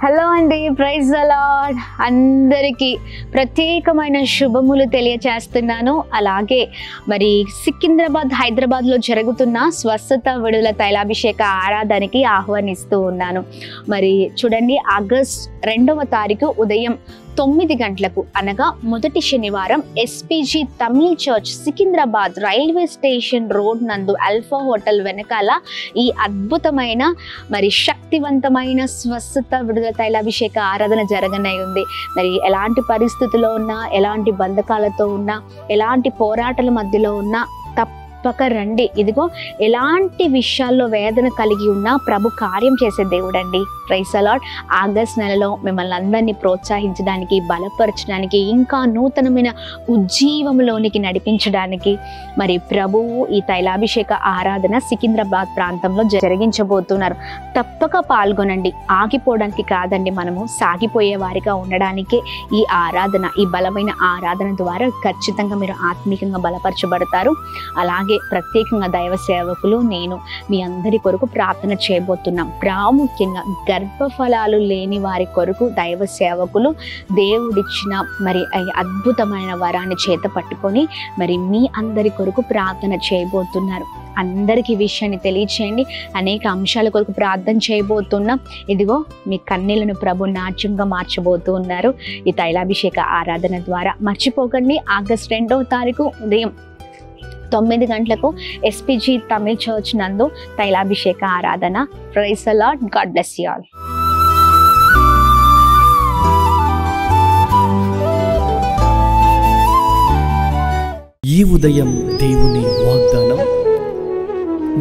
Hello అండి, praise the lord. అందరికీ ప్రత్యేకమైన శుభములు తెలియచేస్తున్నాను. అలాగే మరి సికింద్రాబాద్, హైదరాబాద్లో జరుగుతున్న స్వస్థత విడుదల తైలాభిషేక ఆరాధనకి ఆహ్వానిస్తూ ఉన్నాను. మరి చూడండి, ఆగస్ట్ 2వ తారీఖు ఉదయం 9 గంటలకు అనగా మొదటి శనివారం SPG Tamil church Secunderabad railway station road నందు ఆల్ఫా హోటల్ వెనకాల ఈ అద్భుతమైన మరి శక్తివంతమైన స్వస్థత విడుదల తైలాభిషేక ఆరాధన జరగనై ఉంది. మరి ఎలాంటి పరిస్థితుల్లో ఉన్నా, ఎలాంటి బంధకాలతో ఉన్నా, ఎలాంటి పోరాటాల మధ్యలో ఉన్నా తప్పక రండి. ఇదిగో ఎలాంటి విషయాల్లో వేదన కలిగి ఉన్నా ప్రభు కార్యం చేసే దేవుడు అండి. Praise the lord. ఆగస్ట్ నెలలో మిమ్మల్ని అందరినీ ప్రోత్సహించడానికి, బలపరచడానికి, ఇంకా నూతనమైన ఉజ్జీవంలోనికి నడిపించడానికి మరి ప్రభువు ఈ తైలాభిషేక ఆరాధన సికింద్రాబాద్ ప్రాంతంలో జరిగించబోతున్నారు. తప్పక పాల్గొనండి. ఆగిపోవడానికి కాదండి, మనము సాగిపోయే వారిగా ఉండడానికే ఈ ఆరాధన, ఈ బలమైన ఆరాధన ద్వారా ఖచ్చితంగా మీరు ఆత్మీయంగా బలపరచబడతారు. అలాగే ప్రత్యేకంగా దైవ సేవకులు, నేను మీ అందరి కొరకు ప్రార్థన చేయబోతున్నాం. ప్రాముఖ్యంగా గర్భఫలాలు లేని వారి కొరకు దైవ సేవకులు దేవుడిచ్చిన మరి అద్భుతమైన వరాన్ని చేత పట్టుకొని మరి మీ అందరి కొరకు ప్రార్థన చేయబోతున్నారు. అందరికీ విషయాన్ని తెలియచేయండి. అనేక అంశాల కొరకు ప్రార్థన చేయబోతున్నాం. ఇదిగో మీ కన్నీళ్లను ప్రభు నాట్యంగా మార్చబోతూ ఉన్నారు ఈ తైలాభిషేక ఆరాధన ద్వారా. మర్చిపోకండి, ఆగస్ట్ 2వ తారీఖు ఉదయం 9 గంటలకు ఎస్పీజీ తమిళ్ చర్చ్ నందు తైలాభిషేక ఆరాధన. Praise the Lord. God bless you all. ఈ ఉదయం దేవుని వాగ్దానం.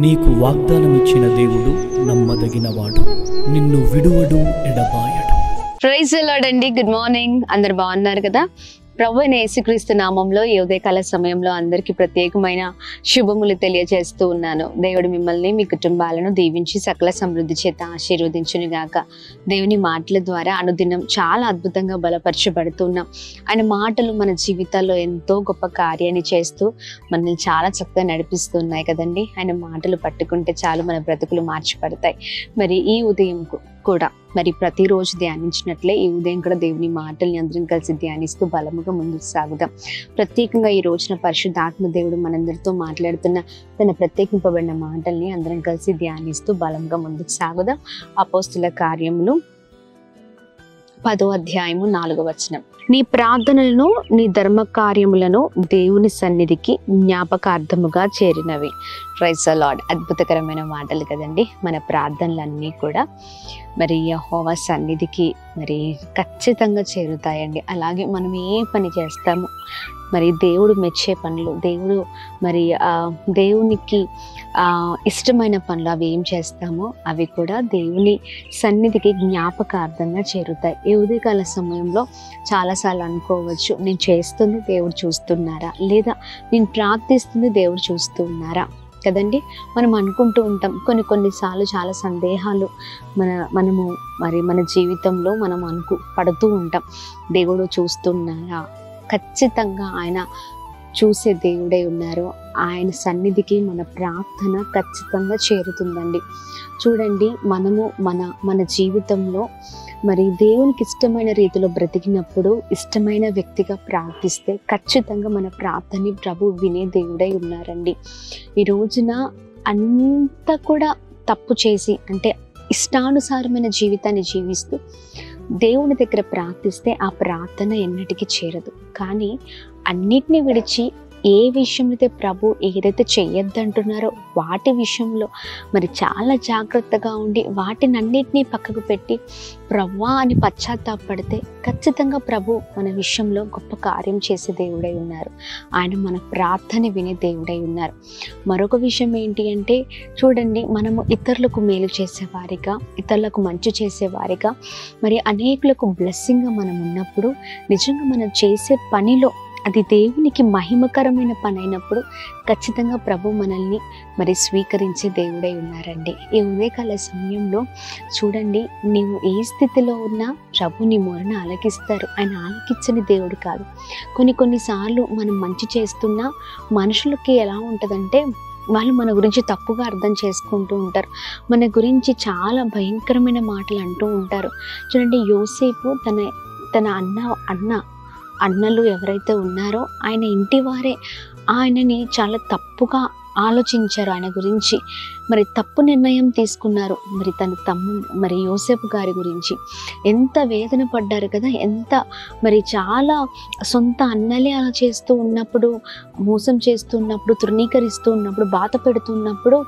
నీకు వాగ్దానం ఇచ్చిన దేవుడు నమ్మదగినవాడు, నిన్ను విడువడు, ఎడబాయడు. ప్రైజ్ ద లార్డ్ అండి. Good morning. అందరు బాగున్నారు కదా? ప్రభు అయిన యేసుక్రీస్తు నామంలో ఈ ఉదయకాల సమయంలో అందరికీ ప్రత్యేకమైన శుభములు తెలియజేస్తూ ఉన్నాను. దేవుడు మిమ్మల్ని, మీ కుటుంబాలను దీవించి సకల సమృద్ధి చేత ఆశీర్వదించును గాక. దేవుని మాటల ద్వారా అనుదినం చాలా అద్భుతంగా బలపరచబడుతున్నాం. ఆయన మాటలు మన జీవితాల్లో ఎంతో గొప్ప కార్యాన్ని చేస్తూ మనల్ని చాలా చక్కగా నడిపిస్తున్నాయి కదండి. ఆయన మాటలు పట్టుకుంటే చాలు మన బ్రతుకులు మార్చిపడతాయి. మరి ఈ ఉదయం కూడా మరి ప్రతిరోజు ధ్యానించినట్లే ఈ ఉదయం కూడా దేవుని మాటల్ని అందరం కలిసి ధ్యానిస్తూ బలముగా ముందుకు సాగుదాం. ప్రత్యేకంగా ఈ రోజున పరిశుద్ధాత్మ దేవుడు మనందరితో మాట్లాడుతున్న తన ప్రత్యేకింపబడిన మాటల్ని అందరం కలిసి ధ్యానిస్తూ బలంగా ముందుకు సాగుదాం. అపోస్తుల కార్యములు 10వ అధ్యాయము 4వ వచనం. నీ ప్రార్థనలను, నీ ధర్మ కార్యములను దేవుని సన్నిధికి జ్ఞాపకార్థముగా చేరినవి. Praise the lord. అద్భుతకరమైన మాటలు కదండి. మన ప్రార్థనలన్నీ కూడా మరి యెహోవా సన్నిధికి మరి ఖచ్చితంగా చేరుతాయండి. అలాగే మనం ఏ పని చేస్తామో మరి దేవుడు మెచ్చే పనులు, దేవుడు మరి దేవునికి ఇష్టమైన పనులు అవి ఏం చేస్తామో అవి కూడా దేవుని సన్నిధికి జ్ఞాపకార్థంగా చేరుతాయి. ఈ ఉదయకాల సమయంలో చాలాసార్లు అనుకోవచ్చు, నేను చేస్తుంది దేవుడు చూస్తున్నారా, లేదా నేను ప్రార్థిస్తుంది దేవుడు చూస్తున్నారా కదండి. మనం అనుకుంటూ ఉంటాం. కొన్నిసార్లు చాలా సందేహాలు మనము మరి మన జీవితంలో మనం పడుతూ ఉంటాం. దేవుడు చూస్తున్నారా? ఖచ్చితంగా ఆయన చూసే దేవుడే ఉన్నారు. ఆయన సన్నిధికి మన ప్రార్థన ఖచ్చితంగా చేరుతుందండి. చూడండి, మనము మన జీవితంలో మరి దేవునికి ఇష్టమైన రీతిలో బ్రతికినప్పుడు, ఇష్టమైన వ్యక్తిగా ప్రార్థిస్తే ఖచ్చితంగా మన ప్రార్థనని ప్రభు వినే దేవుడై ఉన్నారండి. ఈ రోజున అంతా కూడా తప్పు చేసి, అంటే ఇష్టానుసారమైన జీవితాన్ని జీవిస్తూ దేవుని దగ్గర ప్రార్థిస్తే ఆ ప్రార్థన ఎన్నటికీ చేరదు. కానీ అన్నిటినీ విడిచి ఏ విషయంలో అయితే ప్రభు ఏదైతే చెయ్యొద్దంటున్నారో వాటి విషయంలో మరి చాలా జాగ్రత్తగా ఉండి వాటిని అన్నిటినీ పక్కకు పెట్టి ప్రభువా అని పశ్చాత్తాపడితే ఖచ్చితంగా ప్రభు మన విషయంలో గొప్ప కార్యం చేసే దేవుడై ఉన్నారు. ఆయన మన ప్రార్థన వినే దేవుడై ఉన్నారు. మరొక విషయం ఏంటి అంటే, చూడండి, మనము ఇతరులకు మేలు చేసేవారిగా, ఇతరులకు మంచి చేసేవారిగా, మరి అనేకులకు బ్లెస్సింగ్గా మనం ఉన్నప్పుడు నిజంగా మనం చేసే పనిలో అది దేవునికి మహిమకరమైన పని అయినప్పుడు ఖచ్చితంగా ప్రభు మనల్ని మరి స్వీకరించే దేవుడై ఉన్నారండి. ఈ ఉదయకాల సమయంలో చూడండి, నీవు ఏ స్థితిలో ఉన్నా ప్రభు నీ మొరను ఆలకిస్తారు. ఆయన ఆలకించని దేవుడు కాదు. కొన్నిసార్లు మనం మంచి చేస్తున్నా మనుషులకి ఎలా ఉంటుందంటే, వాళ్ళు మన గురించి తప్పుగా అర్థం చేసుకుంటూ ఉంటారు, మన గురించి చాలా భయంకరమైన మాటలు అంటూ ఉంటారు. చూడండి, యోసేపు తన అన్నలు ఎవరైతే ఉన్నారో ఆయన ఇంటి వారే ఆయనని చాలా తప్పుగా ఆలోచించారు, ఆయన గురించి మరి తప్పు నిర్ణయం తీసుకున్నారు. మరి యోసేపు గారి గురించి ఎంత వేదన పడ్డారు కదా, ఎంత చాలా సొంత అన్నలే అలా చేస్తూ ఉన్నప్పుడు, మోసం చేస్తూ ఉన్నప్పుడు, తృణీకరిస్తూ ఉన్నప్పుడు, బాధ పెడుతున్నప్పుడు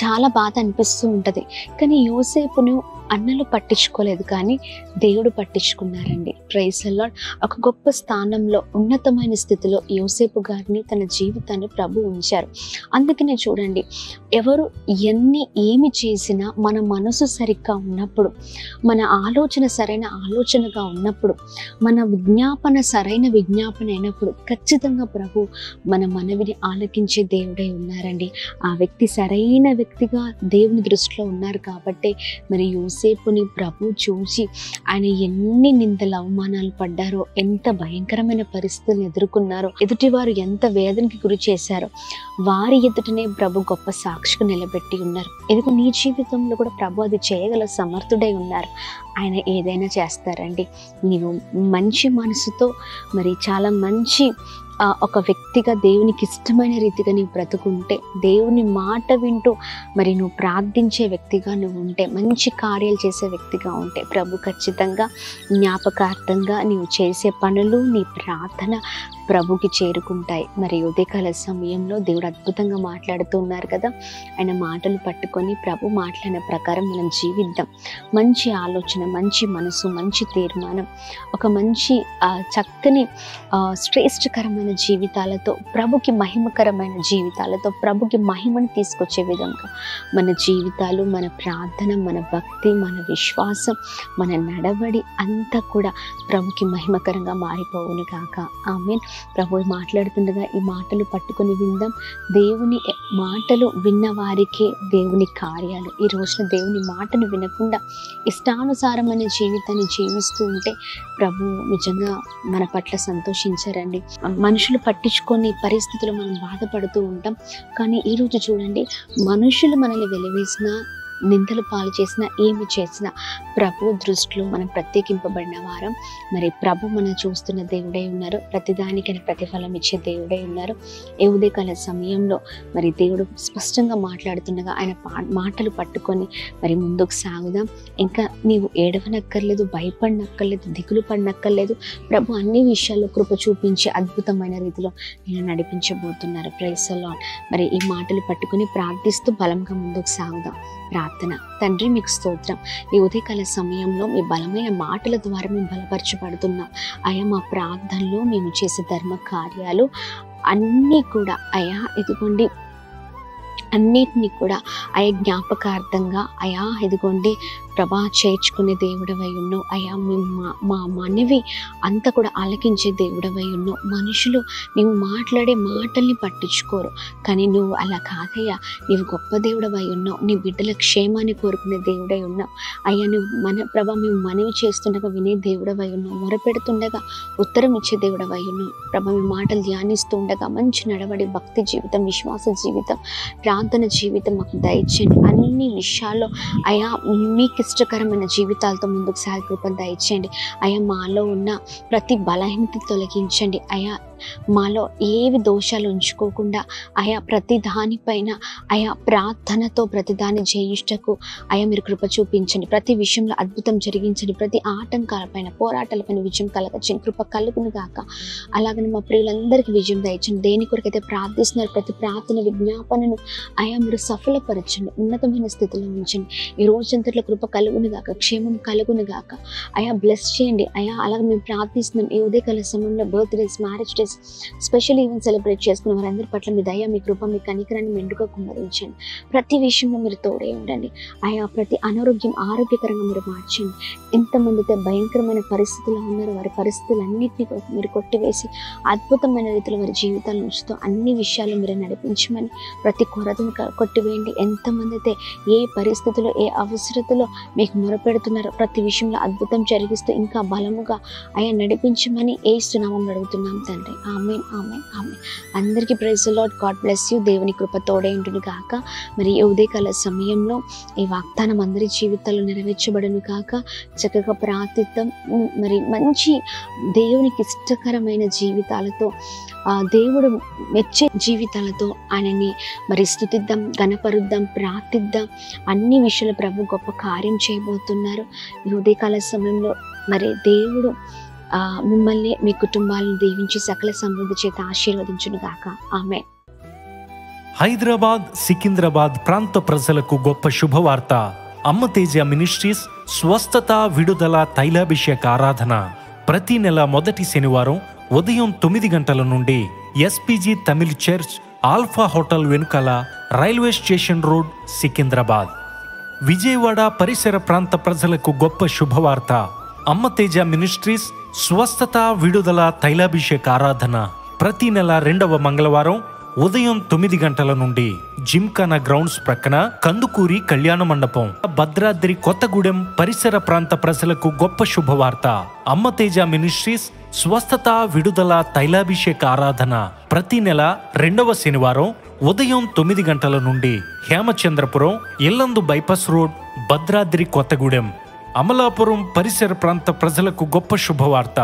చాలా బాధ అనిపిస్తూ ఉంటుంది. కానీ యోసేపును అన్నలు పట్టించుకోలేదు, కానీ దేవుడు పట్టించుకున్నారండి. Praise the lord. ఒక గొప్ప స్థానంలో, ఉన్నతమైన స్థితిలో యోసేపు గారిని, తన జీవితాన్ని ప్రభు ఉంచారు. అందుకనే చూడండి, ఎవరు ఏమి చేసినా మన మనసు సరిగ్గా ఉన్నప్పుడు, మన ఆలోచన సరైన ఆలోచనగా ఉన్నప్పుడు, మన విజ్ఞాపన సరైన విజ్ఞాపన అయినప్పుడు ఖచ్చితంగా ప్రభు మన మనవిని ఆలకించే దేవుడై ఉన్నారండి. ఆ వ్యక్తి సరైన వ్యక్తిగా దేవుని దృష్టిలో ఉన్నారు కాబట్టి మరి యోసేపుని ప్రభు చూసి ఆయన ఎన్ని నిందల అవమానాలు పడ్డారో, ఎంత భయంకరమైన పరిస్థితులను ఎదుర్కొన్నారో, ఎదుటివారు ఎంత వేదనకి గురి చేశారో, వారి ఎదుటనే ప్రభు గొప్ప సాక్షిగా నిలబెట్టి ఉన్నారు. ఇదిగో నీ జీవితంలో కూడా ప్రభు అది చేయగల సమర్థుడై ఉన్నారు. ఆయన ఏదైనా చేస్తారండి. నీవు మంచి మనసుతో మరి చాలా మంచి ఒక వ్యక్తిగా, దేవునికి ఇష్టమైన రీతిగా నీవు బ్రతుకుంటే, దేవుని మాట వింటూ మరి నువ్వు ప్రార్థించే వ్యక్తిగా నువ్వు ఉంటే, మంచి కార్యాలు చేసే వ్యక్తిగా ఉంటే ప్రభు ఖచ్చితంగా జ్ఞాపకార్థంగా నీవు చేసే పనులు, నీ ప్రార్థన ప్రభుకి చేరుకుంటాయి. మరి ఉదయకాల సమయంలో దేవుడు అద్భుతంగా మాట్లాడుతూ ఉన్నారు కదా, ఆయన మాటలు పట్టుకొని ప్రభు మాట్లాడిన ప్రకారం మనం జీవిద్దాం. మంచి ఆలోచన, మంచి మనసు, మంచి తీర్మానం, ఒక మంచి చక్కని శ్రేష్టకరమైన జీవితాలతో, ప్రభుకి మహిమకరమైన జీవితాలతో, ప్రభుకి మహిమను తీసుకొచ్చే విధంగా మన జీవితాలు, మన ప్రార్థన, మన భక్తి, మన విశ్వాసం, మన నడవడి అంతా కూడా ప్రభుకి మహిమకరంగా మారిపోవును కాక. ఆమేన్. ప్రభు మాట్లాడుతుండగా ఈ మాటలు పట్టుకొని విందాం. దేవుని మాటలు విన్న వారికే దేవుని కార్యాలు. ఈ రోజున దేవుని మాటను వినకుండా ఇష్టానుసారమైన జీవితాన్ని జీవిస్తూ ఉంటే ప్రభు నిజంగా మన పట్ల సంతోషించారండి. మనుషులు పట్టించుకొని పరిస్థితులు మనం బాధపడుతూ ఉంటాం. కానీ ఈరోజు చూడండి, మనుషులు మనల్ని వెలివేసినా, నిందలు పాలు చేసినా, ఏమి చేసినా ప్రభు దృష్టిలో మనం ప్రత్యేకింపబడిన వారం. మరి ప్రభు మనం చూస్తున్న దేవుడై ఉన్నారు. ప్రతిదానికైనా ప్రతిఫలం ఇచ్చే దేవుడై ఉన్నారు. ఏ ఉదయకాల సమయంలో మరి దేవుడు స్పష్టంగా మాట్లాడుతుండగా ఆయన మాటలు పట్టుకొని మరి ముందుకు సాగుదాం. ఇంకా నీవు ఏడవనక్కర్లేదు, భయపడనక్కర్లేదు, దిగులు పడనక్కర్లేదు. ప్రభు అన్ని విషయాల్లో కృప చూపించి అద్భుతమైన రీతిలో నేను నడిపించబోతున్నారు. Praise the lord. మరి ఈ మాటలు పట్టుకొని ప్రార్థిస్తూ బలంగా ముందుకు సాగుదాం. ప్రార్థన. తండ్రి, మీకు స్తోత్రం. ఈ ఉదయకాల సమయంలో మీ బలమైన మాటల ద్వారా మేము బలపరచబడుతున్నాం. అయా, మా ప్రార్థనలో మేము చేసే ధర్మ కార్యాలు అన్నీ కూడా అయా ఇదిగోండి, అన్నిటినీ కూడా అయా జ్ఞాపకార్థంగా అయా ఇదిగోండి ప్రభా చేర్చుకునే దేవుడవై ఉన్నావు. అయా మా మనవి అంతా కూడా ఆలకించే దేవుడవై ఉన్నావు. మనుషులు నీవు మాట్లాడే మాటల్ని పట్టించుకోరు, కానీ నువ్వు అలా కాదయ్యా. నీవు గొప్ప దేవుడవై ఉన్నావు. నీ బిడ్డల క్షేమాన్ని కోరుకునే దేవుడై ఉన్నావు. అయ్యా, నువ్వు ప్రభా మేము మనవి చేస్తుండగా వినే దేవుడవై ఉన్నావు. మొరపెడుతుండగా ఉత్తరం ఇచ్చే దేవుడవై ఉన్నావు. ప్రభా మీ మాటలు ధ్యానిస్తూ ఉండగా మంచి నడవడి, భక్తి జీవితం, విశ్వాస జీవితం, ప్రార్థన జీవితం మాకు దయచేయండి. అన్ని విషయాల్లో అయా మీకు ఇష్టకరమైన జీవితాలతో ముందుకు సాగి కృపను దయచేయండి. అయా, మాలో ఉన్న ప్రతి బలహీనత తొలగించండి. అయా, మాలో ఏవి దోషాలు ఉంచుకోకుండా అయా ప్రతి దానిపైన అయా ప్రార్థనతో ప్రతిదాన్ని జయించటకు అయా మీరు కృప చూపించండి. ప్రతి విషయంలో అద్భుతం జరిగించండి. ప్రతి ఆటంకాలపైన, పోరాటాలపైన విజయం కలగచ్చండి. కృప కలుగును గాక. అలాగని మా ప్రియులందరికీ విజయం దయచండి. దేని కొరకైతే ప్రార్థిస్తున్నారు ప్రతి ప్రార్థన విజ్ఞాపనను అయా మీరు సఫలపరచండి. ఉన్నతమైన స్థితిలో ఉంచండి. ఈ రోజంతట్లో కృప కలుగును గాక, క్షేమం కలుగును గాక. అయా బ్లెస్ చేయండి. అయా అలాగే మేము ప్రార్థిస్తున్నాం. ఈ ఉదయకాల సమయంలో birthdays, marriage days, special event celebrate చేసుకున్న వారందరి పట్ల మీ దయ, మీ కృప, మీ కనికరాన్ని మెండుగా కుమ్మరించండి. ప్రతి విషయంలో మీరు తోడే ఉండండి. ఆయా ప్రతి అనారోగ్యం ఆరోగ్యకరంగా మీరు మార్చండి. ఎంతమందితో భయంకరమైన పరిస్థితుల్లో ఉన్నారో వారి పరిస్థితులన్నింటినీ మీరు కొట్టివేసి అద్భుతమైన రీతిలో వారి జీవితాలను ఉంచుతూ అన్ని విషయాలు మీరు నడిపించమని, ప్రతి కొరతను కొట్టివేయండి. ఎంతమంది అయితే ఏ పరిస్థితుల్లో, ఏ అవసరతలో మీకు మొరపెడుతున్నారో ప్రతి విషయంలో అద్భుతం జరిగిస్తూ ఇంకా బలముగా అయా నడిపించమని యేసు నామములో అడుగుతున్నాం తండ్రి. Amen amen amen. అందరికీ praise the lord. God bless you. దేవుని కృప తోడే ఉంటుంది కాక. మరి ఈ ఉదయకాల సమయంలో ఈ వాగ్దానం అందరి జీవితాల్లో నెరవేర్చబడును కాక. చక్కగా ప్రార్థిద్దాం. మరి మంచి దేవునికి ఇష్టకరమైన జీవితాలతో, దేవుడు మెచ్చే జీవితాలతో ఆయనని మరి స్తుతిద్దాం, గణపరుద్దాం, ప్రార్థిద్దాం. అన్ని విషయాలు ప్రభు గొప్ప కార్యం చేయబోతున్నారు ఈ ఉదయకాల సమయంలో. మరి దేవుడు మిమ్మల్ని, మీ కుటుంబాలను దీవించి సకల సమృద్ధి చేత ఆశీర్వదించును గాక. ఆమేన్. హైదరాబాద్, సికింద్రాబాద్ ప్రాంత ప్రజలకు గొప్ప శుభవార్త. అమ్మ తేజ మినిస్ట్రీస్ స్వస్థత, విడుదల, తైలాభిషేక ఆరాధన ప్రతి నెల మొదటి శనివారం ఉదయం 9 గంటల నుండి SPG Tamil church, alpha hotel వెనుకల, railway station road, Secunderabad. Vijayawada పరిసర ప్రాంత ప్రజలకు గొప్ప శుభవార్త. అమ్మ తేజ మినిస్ట్రీస్ స్వస్థత, విడుదల, తైలాభిషేక ఆరాధన ప్రతి నెల 2వ మంగళవారం ఉదయం 9 గంటల నుండి జిమ్ఖానా గ్రౌండ్స్ ప్రక్కన కందుకూరి కళ్యాణ మండపం, భద్రాద్రి కొత్తగూడెం పరిసర ప్రాంత ప్రజలకు గొప్ప శుభవార్త. అమ్మ తేజ మినిస్ట్రీస్ స్వస్థత, విడుదల, తైలాభిషేక ఆరాధన ప్రతి నెల 2వ శనివారం ఉదయం 9 గంటల నుండి హేమచంద్రపురం, ఇల్లందు బైపాస్ రోడ్, భద్రాద్రి కొత్తగూడెం, అమలాపురం పరిసర ప్రాంత ప్రజలకు గొప్ప శుభవార్త.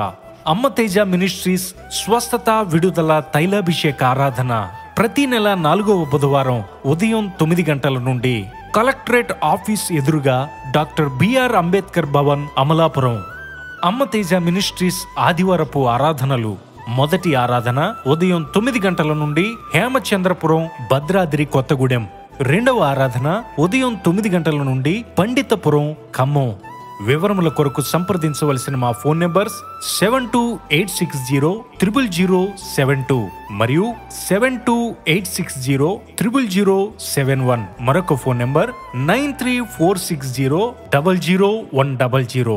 అమ్మ తేజ మినిస్ట్రీస్ స్వస్థత, విడుదల, తైలాభిషేక ఆరాధన ప్రతి నెల 4వ బుధవారం ఉదయం 9 గంటల నుండి కలెక్టరేట్ ఆఫీస్ ఎదురుగా డాక్టర్ బిఆర్ అంబేద్కర్ భవన్, అమలాపురం. అమ్మ తేజ మినిస్ట్రీస్ ఆదివారపు ఆరాధనలు. మొదటి ఆరాధన ఉదయం 9 గంటల నుండి హేమచంద్రపురం, భద్రాద్రి కొత్తగూడెం. 2వ ఆరాధన ఉదయం 9 గంటల నుండి పండితపురం, ఖమ్మం. వివరముల కొరకు సంప్రదించవలసిన మా ఫోన్ నెంబర్స్ 7286000072 మరియు 7286000071. మరొక ఫోన్ నెంబర్ 9346000100.